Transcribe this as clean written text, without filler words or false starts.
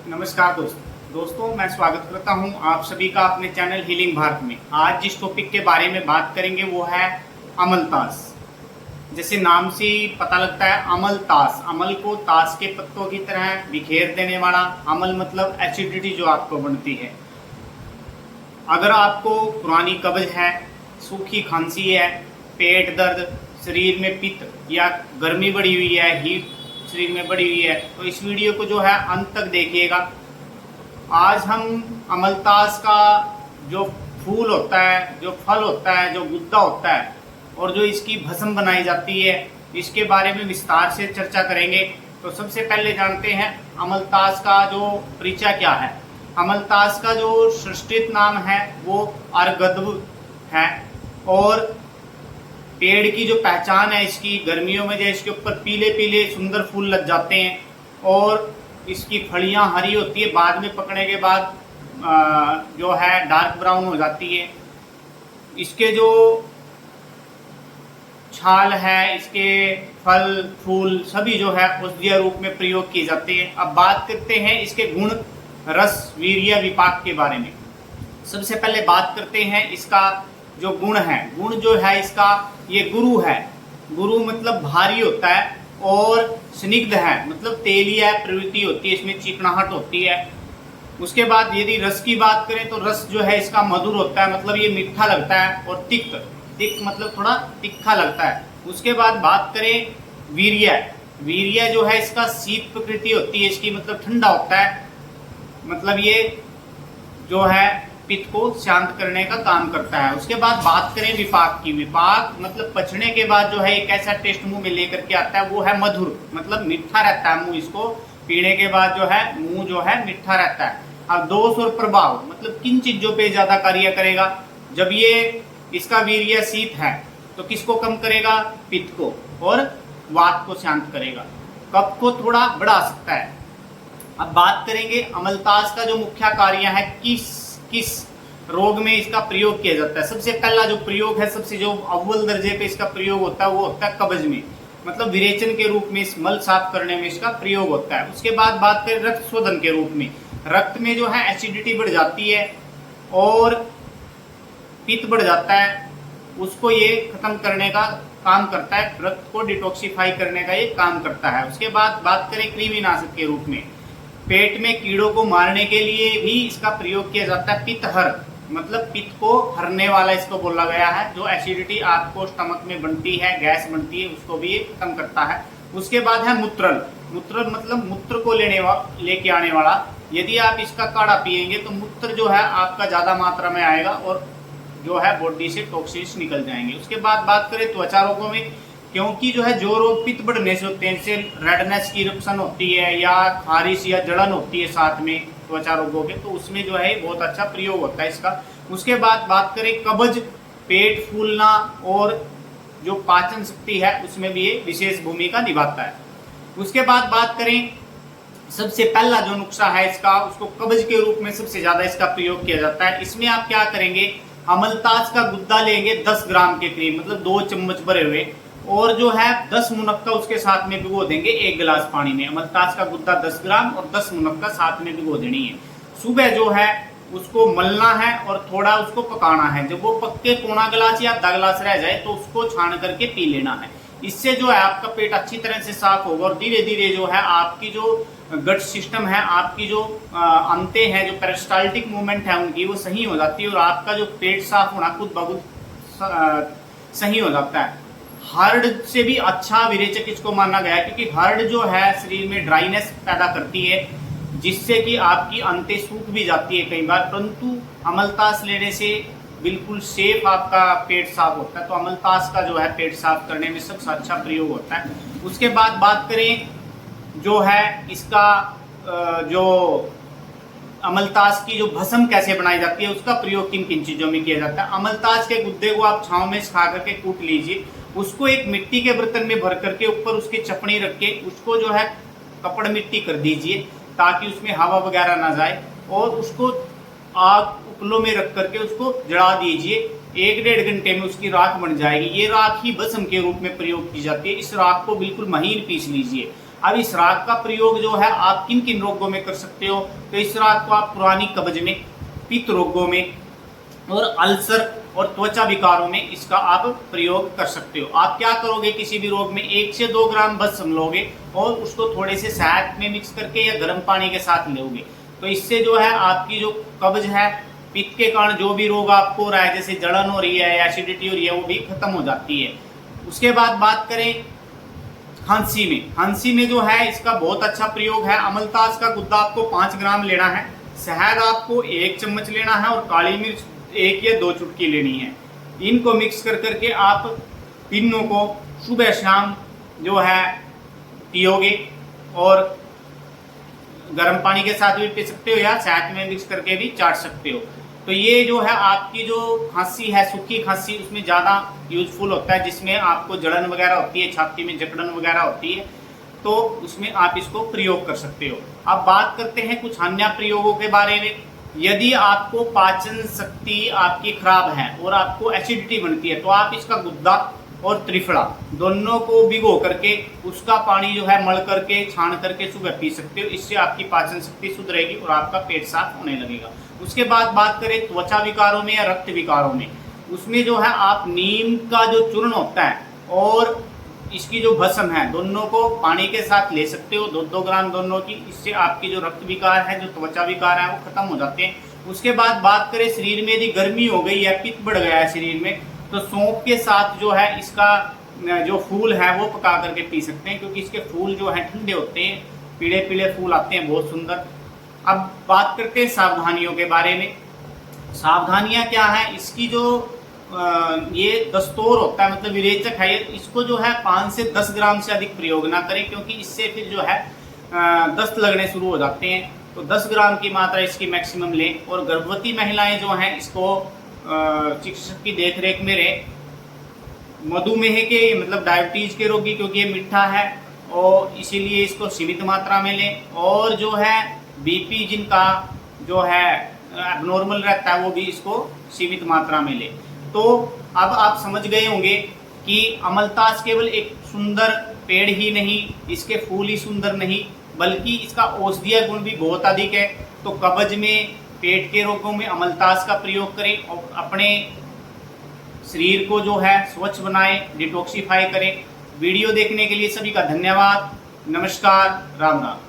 नमस्कार दोस्तों, मैं स्वागत करता हूं आप सभी का अपने चैनल हीलिंग भारत में। आज जिस टॉपिक के बारे में बात करेंगे वो है अमलतास। जैसे नाम से ही पता लगता है अमलतास, अमल को ताश के पत्तों की तरह बिखेर देने वाला। अमल मतलब एसिडिटी जो आपको बनती है। अगर आपको पुरानी कब्ज है, सूखी खांसी है, पेट दर्द, शरीर में पित्त या गर्मी बढ़ी हुई है, हीट शरीर में बढ़ी हुई है, तो इस वीडियो को जो है अंत तक देखिएगा। आज हम अमलतास का जो फूल होता है, जो फल होता है, जो गुद्दा होता है और जो इसकी भस्म बनाई जाती है, इसके बारे में विस्तार से चर्चा करेंगे। तो सबसे पहले जानते हैं अमलतास का जो परिचय क्या है। अमलतास का जो संस्कृत नाम है वो अर्गद्व है और पेड़ की जो पहचान है इसकी, गर्मियों में जो इसके ऊपर पीले पीले सुंदर फूल लग जाते हैं और इसकी फलियां हरी होती है, बाद में पकने के बाद जो है डार्क ब्राउन हो जाती है। इसके जो छाल है, इसके फल फूल सभी जो है औषधीय रूप में प्रयोग किए जाते हैं। अब बात करते हैं इसके गुण, रस, वीर्य, विपाक के बारे में। सबसे पहले बात करते हैं इसका जो गुण है। गुण जो है इसका, ये गुरु है। गुरु मतलब भारी होता है और स्निग्ध है, मतलब तेलीय प्रवृत्ति होती है, इसमें चिकनाहट होती है। उसके बाद यदि रस की बात करें तो रस जो है इसका मधुर होता है, मतलब ये मीठा लगता है। और तिक्त, तिक्त मतलब थोड़ा तीखा लगता है। उसके बाद बात करें वीर्य, वीर्य जो है इसका शीत प्रकृति होती है इसकी, मतलब ठंडा होता है, मतलब ये जो है पित्त को शांत करने का काम करता है। उसके बाद बात करें विपाक की। विपाक मतलब पचने के बाद जो है एक ऐसा टेस्ट मुंह में लेकर के आता है, वो है मधुर, मतलब मीठा रहता है मुंह। इसको पीने के बाद जो है मुंह जो है मीठा रहता है। अब दोष और प्रभाव, मतलब किन चीजों पे ज्यादा कार्य करेगा। जब ये इसका वीर्य शीत है तो किसको कम करेगा, पित्त को, और वात को शांत करेगा, कफ को थोड़ा बढ़ा सकता है। अब बात करेंगे अमलतास का जो मुख्य कार्य है, किस रोग में इसका प्रयोग किया जाता है। सबसे पहला जो प्रयोग है, सबसे जो अव्वल दर्जे पे इसका प्रयोग होता है वो होता है कब्ज में, मतलब विरेचन के रूप में, इस मल साफ करने में इसका प्रयोग होता है। उसके बाद बात करें रक्त शोधन के रूप में, रक्त में जो है एसिडिटी बढ़ जाती है और पित्त बढ़ जाता है, उसको ये खत्म करने का काम करता है, रक्त को डिटॉक्सिफाई करने का ये काम करता है। उसके बाद बात करें कृमिनाशक के रूप में, पेट में कीड़ों को मारने के लिए भी इसका प्रयोग किया जाता है। पित्तहर मतलब पित्त को हरने वाला इसको बोला गया है। जो एसिडिटी आपको स्टमक में बनती है, गैस बनती है, उसको भी ये खत्म करता है। उसके बाद है मूत्रल, मूत्रल मतलब मूत्र को लेके आने वाला। यदि आप इसका काढ़ा पिएंगे तो मूत्र जो है आपका ज्यादा मात्रा में आएगा और जो है बॉडी से टॉक्सिन्स निकल जाएंगे। उसके बाद बात करें त्वचा रोगों में, क्योंकि जो है जो रोग पित्त बढ़ने से होते हैं, जैसे रेडनेस की इरप्शन होती है या खारिश या जलन होती है साथ में त्वचा रोगों के, तो उसमें जो है बहुत अच्छा प्रयोग होता है इसका। उसके बाद बात करें कब्ज, पेट फूलना और जो पाचन शक्ति है उसमें भी ये विशेष भूमिका निभाता है। उसके बाद बात करें सबसे पहला जो नुस्खा है इसका, उसको कब्ज के रूप में सबसे ज्यादा इसका प्रयोग किया जाता है। इसमें आप क्या करेंगे, अमलतास का गुद्दा लेंगे 10 ग्राम के करीब, मतलब 2 चम्मच भरे हुए, और जो है 10 मुनक्का उसके साथ में भिगो देंगे 1 गिलास पानी में। अमलतास का गुद्दा 10 ग्राम और 10 मुनक्का साथ में भिगो देनी है। सुबह जो है उसको मलना है और थोड़ा उसको पकाना है। जब वो पक के पौना गिलास या आधा गिलास रह जाए तो उसको छान करके पी लेना है। इससे जो है आपका पेट अच्छी तरह से साफ होगा और धीरे धीरे जो है आपकी जो गट सिस्टम है, आपकी जो अंते हैं, जो पेरिस्टाल्टिक मूवमेंट है उनकी, वो सही हो जाती है और आपका जो पेट साफ होना खुद ब खुद सही हो जाता है। हार्ड से भी अच्छा विरेचक इसको माना गया है, क्योंकि हार्ड जो है शरीर में ड्राइनेस पैदा करती है, जिससे कि आपकी अंतें सूख भी जाती है कई बार। परंतु अमलतास लेने से बिल्कुल सेफ आपका पेट साफ होता है। तो अमलतास का जो है पेट साफ करने में सबसे अच्छा प्रयोग होता है। उसके बाद बात करें जो है इसका जो अमलतास की जो भस्म कैसे बनाई जाती है, उसका प्रयोग किन किन चीजों में किया जाता है। अमलतास के गुद्दे को आप छांव में सुखा करके कूट लीजिए, उसको एक मिट्टी के बर्तन में भर करके ऊपर उसकी चपनी रख के उसको जो है कपड़ मिट्टी कर दीजिए ताकि उसमें हवा वगैरह ना जाए, और उसको आग उपलों में रख करके उसको जला दीजिए। 1-1.5 घंटे में उसकी राख बन जाएगी। ये राख ही भस्म के रूप में प्रयोग की जाती है। इस राख को बिल्कुल महीन पीस लीजिए। अब इस राग का प्रयोग जो है आप किन किन रोगों में कर सकते हो, तो इस राग को आप पुरानी कब्ज में, पित्त रोगों में और अल्सर और त्वचा विकारों में इसका आप प्रयोग कर सकते हो। आप क्या करोगे, किसी भी रोग में 1 से 2 ग्राम भस्म लोगे और उसको थोड़े से शहद में मिक्स करके या गर्म पानी के साथ लोगे, तो इससे जो है आपकी जो कब्ज है, पित्त के कारण जो भी रोग आपको हो रहा है, जैसे जलन हो रही है, एसिडिटी हो रही है, वो भी खत्म हो जाती है। उसके बाद बात करें खांसी में। खांसी में जो है इसका बहुत अच्छा प्रयोग है। अमलतास का गुद्दा आपको 5 ग्राम लेना है, शहद आपको 1 चम्मच लेना है और काली मिर्च 1 या 2 चुटकी लेनी है। इनको मिक्स कर करके आप तीनों को सुबह शाम जो है पियोगे और गर्म पानी के साथ भी पी सकते हो या शहद में मिक्स करके भी चाट सकते हो। तो ये जो है आपकी जो खांसी है, सूखी खांसी, उसमें ज़्यादा यूजफुल होता है, जिसमें आपको जलन वगैरह होती है, छाती में जकड़न वगैरह होती है, तो उसमें आप इसको प्रयोग कर सकते हो। अब बात करते हैं कुछ अन्य प्रयोगों के बारे में। यदि आपको पाचन शक्ति आपकी खराब है और आपको एसिडिटी बनती है, तो आप इसका गुद्दा और त्रिफला दोनों को भिगो करके उसका पानी जो है मल करके छान करके सुबह पी सकते हो। इससे आपकी पाचन शक्ति सुधरेगी और आपका पेट साफ होने लगेगा। उसके बाद बात करें त्वचा विकारों में या रक्त विकारों में, उसमें जो है आप नीम का जो चूर्ण होता है और इसकी जो भस्म है, दोनों को पानी के साथ ले सकते हो, 2-2 ग्राम दोनों की। इससे आपकी जो रक्त विकार है, जो त्वचा विकार है, वो खत्म हो जाते हैं। उसके बाद बात करें शरीर में यदि गर्मी हो गई है, पित्त बढ़ गया है शरीर में, तो सौंफ के साथ जो है इसका जो फूल है वो पका करके पी सकते हैं, क्योंकि इसके फूल जो है ठंडे होते हैं, पीले पीले फूल आते हैं, बहुत सुंदर। अब बात करते हैं सावधानियों के बारे में। सावधानियां क्या है, इसकी जो ये दस्तूर होता है, मतलब विरेचक है, इसको जो है 5 से 10 ग्राम से अधिक प्रयोग ना करें, क्योंकि इससे फिर जो है दस्त लगने शुरू हो जाते हैं। तो 10 ग्राम की मात्रा इसकी मैक्सिमम लें। और गर्भवती महिलाएं जो हैं इसको चिकित्सक की देखरेख में रहें। मधुमेह के मतलब डायबिटीज के रोगी, क्योंकि ये मीठा है और इसीलिए इसको सीमित मात्रा में लें। और जो है बीपी जिनका जो है एबनॉर्मल रहता है, वो भी इसको सीमित मात्रा में लें। तो अब आप समझ गए होंगे कि अमलतास केवल एक सुंदर पेड़ ही नहीं, इसके फूल ही सुंदर नहीं, बल्कि इसका औषधीय गुण भी बहुत अधिक है। तो कब्ज में, पेट के रोगों में अमलतास का प्रयोग करें और अपने शरीर को जो है स्वच्छ बनाएं, डिटॉक्सिफाई करें। वीडियो देखने के लिए सभी का धन्यवाद। नमस्कार, राम राम।